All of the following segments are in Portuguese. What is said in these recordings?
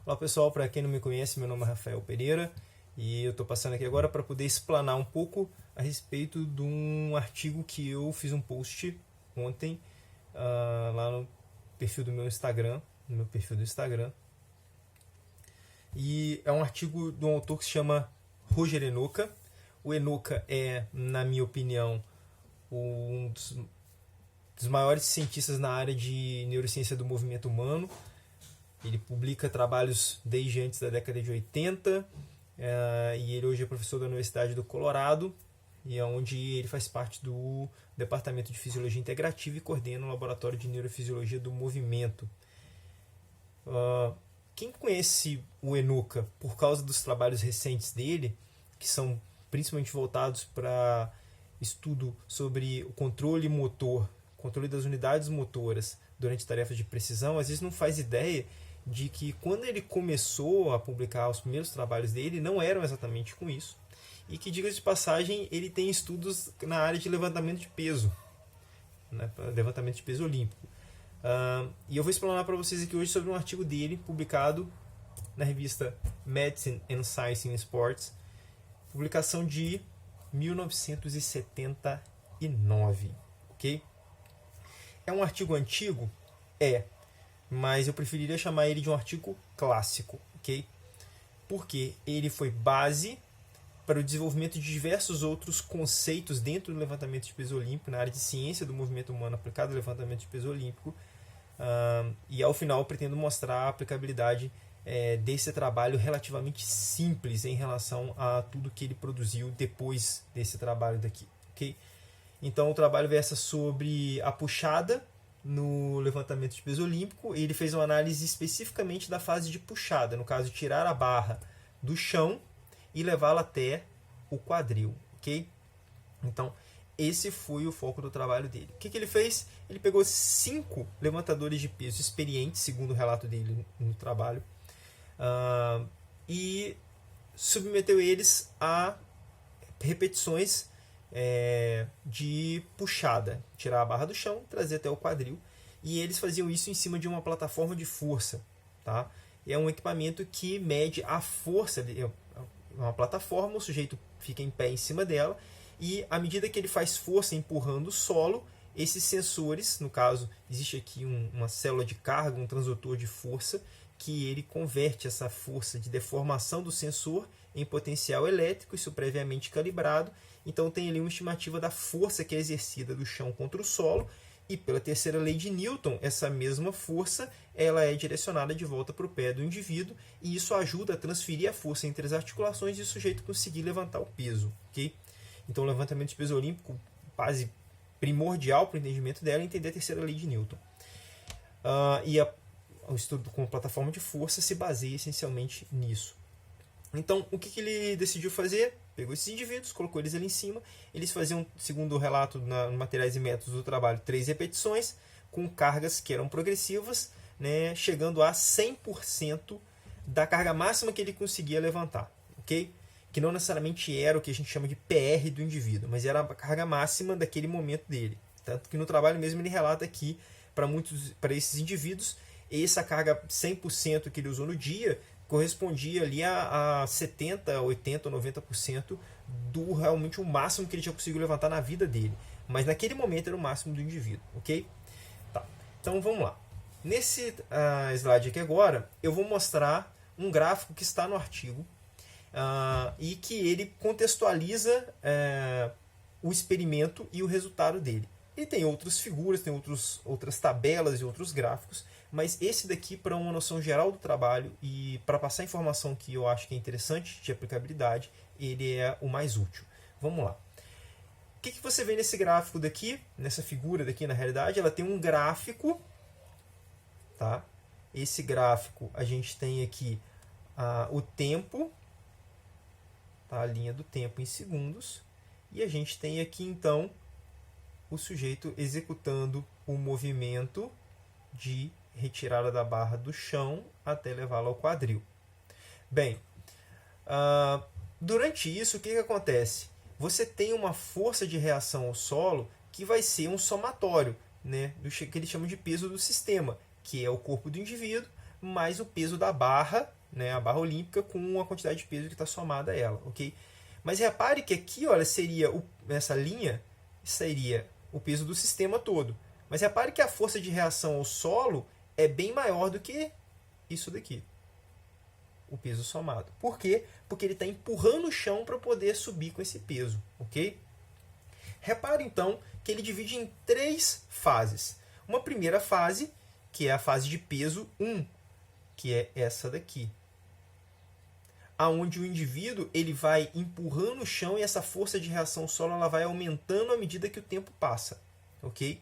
Olá pessoal, para quem não me conhece, meu nome é Rafael Pereira e eu estou passando aqui agora para poder explanar um pouco a respeito de um artigo que eu fiz um post ontem lá no perfil do meu Instagram, no meu perfil do Instagram. E é um artigo de um autor que se chama Roger Enoka. O Enoka é, na minha opinião, um dos maiores cientistas na área de neurociência do movimento humano. Ele publica trabalhos desde antes da década de 80 e ele hoje é professor da Universidade do Colorado, e é onde ele faz parte do Departamento de Fisiologia Integrativa e coordena o Laboratório de Neurofisiologia do Movimento. Quem conhece o Enoka por causa dos trabalhos recentes dele, que são principalmente voltados para estudo sobre o controle motor, controle das unidades motoras durante tarefas de precisão, às vezes não faz ideia de que quando ele começou a publicar os primeiros trabalhos dele, não eram exatamente com isso. E que, diga-se de passagem, ele tem estudos na área de levantamento de peso, né, levantamento de peso olímpico. E eu vou explanar para vocês aqui hoje sobre um artigo dele, publicado na revista Medicine and Science in Sports, publicação de 1979. Ok? É um artigo antigo? Mas eu preferiria chamar ele de um artigo clássico, ok? Porque ele foi base para o desenvolvimento de diversos outros conceitos dentro do levantamento de peso olímpico, na área de ciência do movimento humano aplicado ao levantamento de peso olímpico, e ao final eu pretendo mostrar a aplicabilidade desse trabalho relativamente simples em relação a tudo que ele produziu depois desse trabalho daqui, ok? Então o trabalho versa sobre a puxada no levantamento de peso olímpico. Ele fez uma análise especificamente da fase de puxada, no caso, tirar a barra do chão e levá-la até o quadril, ok? Então, esse foi o foco do trabalho dele. O que ele fez? Ele pegou 5 levantadores de peso experientes, segundo o relato dele no trabalho, e submeteu eles a repetições de puxada, tirar a barra do chão, trazer até o quadril, e eles faziam isso em cima de uma plataforma de força, tá? É um equipamento que mede a força, é uma plataforma, o sujeito fica em pé em cima dela, e à medida que ele faz força empurrando o solo, esses sensores, no caso, existe aqui uma célula de carga, um transdutor de força, que ele converte essa força de deformação do sensor em potencial elétrico, isso previamente calibrado. Então tem ali uma estimativa da força que é exercida do chão contra o solo, e pela terceira lei de Newton, essa mesma força ela é direcionada de volta para o pé do indivíduo, e isso ajuda a transferir a força entre as articulações e o sujeito conseguir levantar o peso, ok? Então o levantamento de peso olímpico, base primordial para o entendimento dela é entender a terceira lei de Newton. O estudo com plataforma de força se baseia essencialmente nisso. Então, o que ele decidiu fazer? Pegou esses indivíduos, colocou eles ali em cima. Eles faziam, segundo o relato no Materiais e Métodos do Trabalho, 3 repetições, com cargas que eram progressivas, né, chegando a 100% da carga máxima que ele conseguia levantar. Okay? Que não necessariamente era o que a gente chama de PR do indivíduo, mas era a carga máxima daquele momento dele. Tanto que no trabalho mesmo ele relata que, para esses indivíduos, essa carga 100% que ele usou no dia correspondia ali a 70%, 80%, 90% do realmente o máximo que ele já conseguiu levantar na vida dele. Mas naquele momento era o máximo do indivíduo, ok? Tá. Então vamos lá. Nesse slide aqui agora, eu vou mostrar um gráfico que está no artigo e que ele contextualiza o experimento e o resultado dele. E tem outras figuras, tem outras tabelas e outros gráficos, mas esse daqui, para uma noção geral do trabalho e para passar informação que eu acho que é interessante de aplicabilidade, ele é o mais útil. Vamos lá. O que você vê nesse gráfico daqui, nessa figura daqui na realidade? Ela tem um gráfico, tá? Esse gráfico a gente tem aqui o tempo, tá? A linha do tempo em segundos, e a gente tem aqui então o sujeito executando o movimento de retirada da barra do chão até levá-la ao quadril. Bem, durante isso, o que acontece? Você tem uma força de reação ao solo que vai ser um somatório, né, do que eles chamam de peso do sistema, que é o corpo do indivíduo, mais o peso da barra, né, a barra olímpica, com a quantidade de peso que está somada a ela, ok? Mas repare que aqui, olha, seria essa linha seria o peso do sistema todo. Mas repare que a força de reação ao solo é bem maior do que isso daqui, o peso somado. Por quê? Porque ele está empurrando o chão para poder subir com esse peso, ok? Repare então que ele divide em 3 fases. Uma primeira fase, que é a fase de peso 1, que é essa daqui, aonde o indivíduo ele vai empurrando o chão e essa força de reação solo ela vai aumentando à medida que o tempo passa, ok?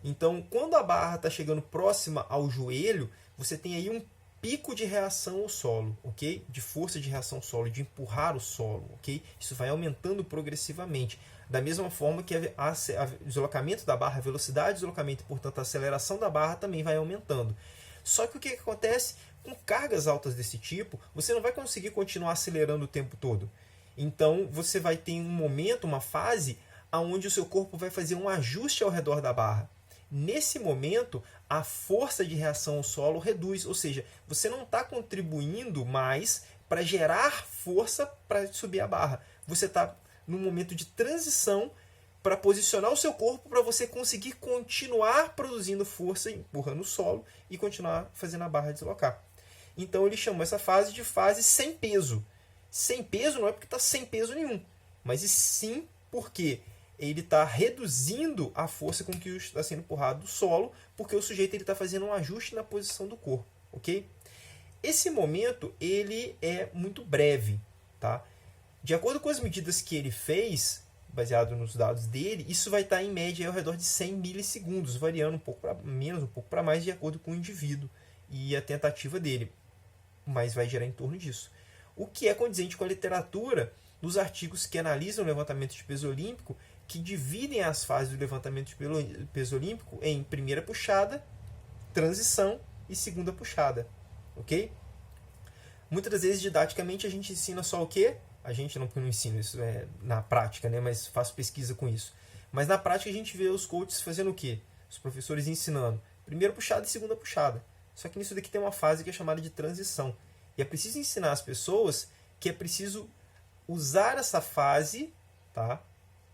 Então, quando a barra está chegando próxima ao joelho, você tem aí um pico de reação ao solo, ok? De força de reação ao solo, de empurrar o solo, ok? Isso vai aumentando progressivamente. Da mesma forma que o deslocamento da barra, a velocidade de deslocamento e, portanto, a aceleração da barra também vai aumentando. Só que o que acontece? Com cargas altas desse tipo, você não vai conseguir continuar acelerando o tempo todo. Então, você vai ter um momento, uma fase, onde o seu corpo vai fazer um ajuste ao redor da barra. Nesse momento, a força de reação ao solo reduz, ou seja, você não está contribuindo mais para gerar força para subir a barra. Você está num momento de transição para posicionar o seu corpo para você conseguir continuar produzindo força, empurrando o solo e continuar fazendo a barra deslocar. Então ele chamou essa fase de fase sem peso. Sem peso não é porque está sem peso nenhum, mas sim porque ele está reduzindo a força com que está sendo empurrado do solo, porque o sujeito está fazendo um ajuste na posição do corpo, ok? Esse momento ele é muito breve, tá? De acordo com as medidas que ele fez, baseado nos dados dele, isso vai estar em média ao redor de 100 milissegundos, variando um pouco para menos, um pouco para mais, de acordo com o indivíduo e a tentativa dele, mas vai gerar em torno disso. O que é condizente com a literatura dos artigos que analisam o levantamento de peso olímpico, que dividem as fases do levantamento de peso olímpico em primeira puxada, transição e segunda puxada, ok? Muitas das vezes, didaticamente, a gente ensina só o quê? A gente não ensina isso na prática, né? Mas faço pesquisa com isso. Mas na prática a gente vê os coaches fazendo o quê? Os professores ensinando primeira puxada e segunda puxada. Só que nisso daqui tem uma fase que é chamada de transição. E é preciso ensinar as pessoas que é preciso usar essa fase, tá?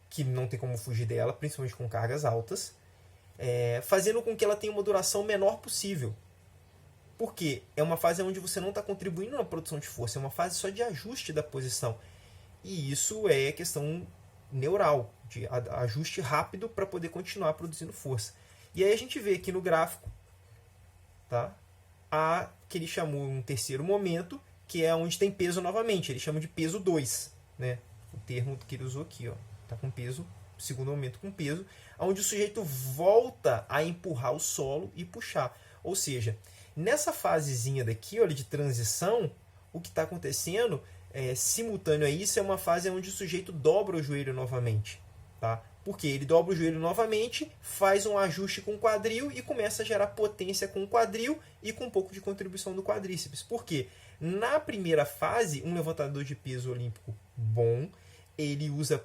Que não tem como fugir dela, principalmente com cargas altas, fazendo com que ela tenha uma duração menor possível. Porque é uma fase onde você não está contribuindo na produção de força, é uma fase só de ajuste da posição. E isso é questão neural, de ajuste rápido para poder continuar produzindo força. E aí a gente vê aqui no gráfico, tá? Que ele chamou um terceiro momento, que é onde tem peso novamente. Ele chama de peso 2, né? O termo que ele usou aqui, ó. Tá com peso, segundo momento com peso, onde o sujeito volta a empurrar o solo e puxar. Ou seja, nessa fasezinha daqui, olha, de transição, o que está acontecendo simultâneo a isso é uma fase onde o sujeito dobra o joelho novamente, tá? Porque ele dobra o joelho novamente, faz um ajuste com o quadril e começa a gerar potência com o quadril e com um pouco de contribuição do quadríceps. Por quê? Na primeira fase, um levantador de peso olímpico bom, ele usa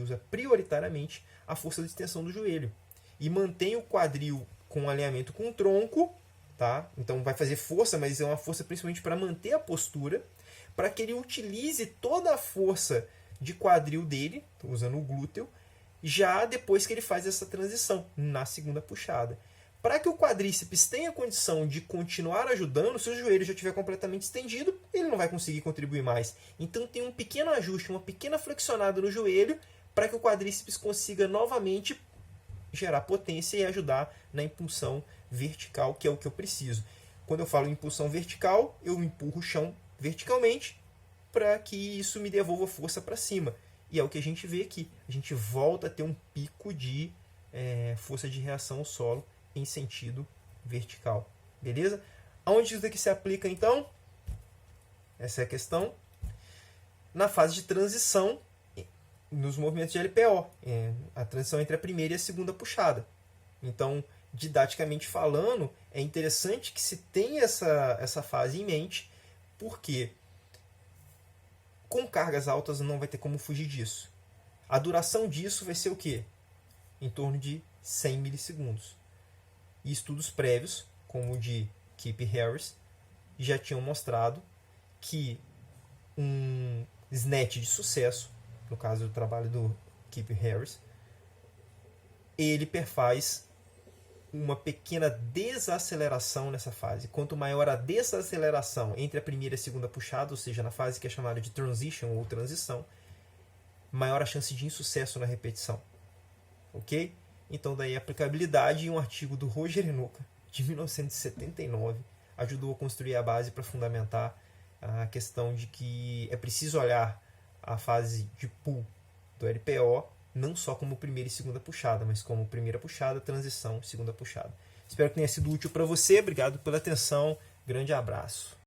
usa prioritariamente a força de extensão do joelho e mantém o quadril com alinhamento com o tronco, tá? Então vai fazer força, mas é uma força principalmente para manter a postura, para que ele utilize toda a força de quadril dele, usando o glúteo, já depois que ele faz essa transição, na segunda puxada. Para que o quadríceps tenha condição de continuar ajudando, se o joelho já estiver completamente estendido, ele não vai conseguir contribuir mais. Então tem um pequeno ajuste, uma pequena flexionada no joelho, para que o quadríceps consiga novamente gerar potência e ajudar na impulsão vertical, que é o que eu preciso. Quando eu falo impulsão vertical, eu empurro o chão verticalmente para que isso me devolva força para cima. E é o que a gente vê aqui. A gente volta a ter um pico de força de reação ao solo em sentido vertical. Beleza? Aonde isso daqui se aplica, então? Essa é a questão. Na fase de transição, nos movimentos de LPO, a transição entre a primeira e a segunda puxada. Então, didaticamente falando, é interessante que se tenha essa fase em mente, porque com cargas altas não vai ter como fugir disso. A duração disso vai ser o quê? Em torno de 100 milissegundos. E estudos prévios como o de Kip Harris, já tinham mostrado que um snatch de sucesso, no caso do trabalho do Kip Harris, ele perfaz uma pequena desaceleração nessa fase. Quanto maior a desaceleração entre a primeira e a segunda puxada, ou seja, na fase que é chamada de transition ou transição, maior a chance de insucesso na repetição. Ok? Então daí a aplicabilidade em um artigo do Roger Enoka, de 1979, ajudou a construir a base para fundamentar a questão de que é preciso olhar a fase de pull do LPO não só como primeira e segunda puxada, mas como primeira puxada, transição, segunda puxada. Espero que tenha sido útil para você. Obrigado pela atenção. Grande abraço.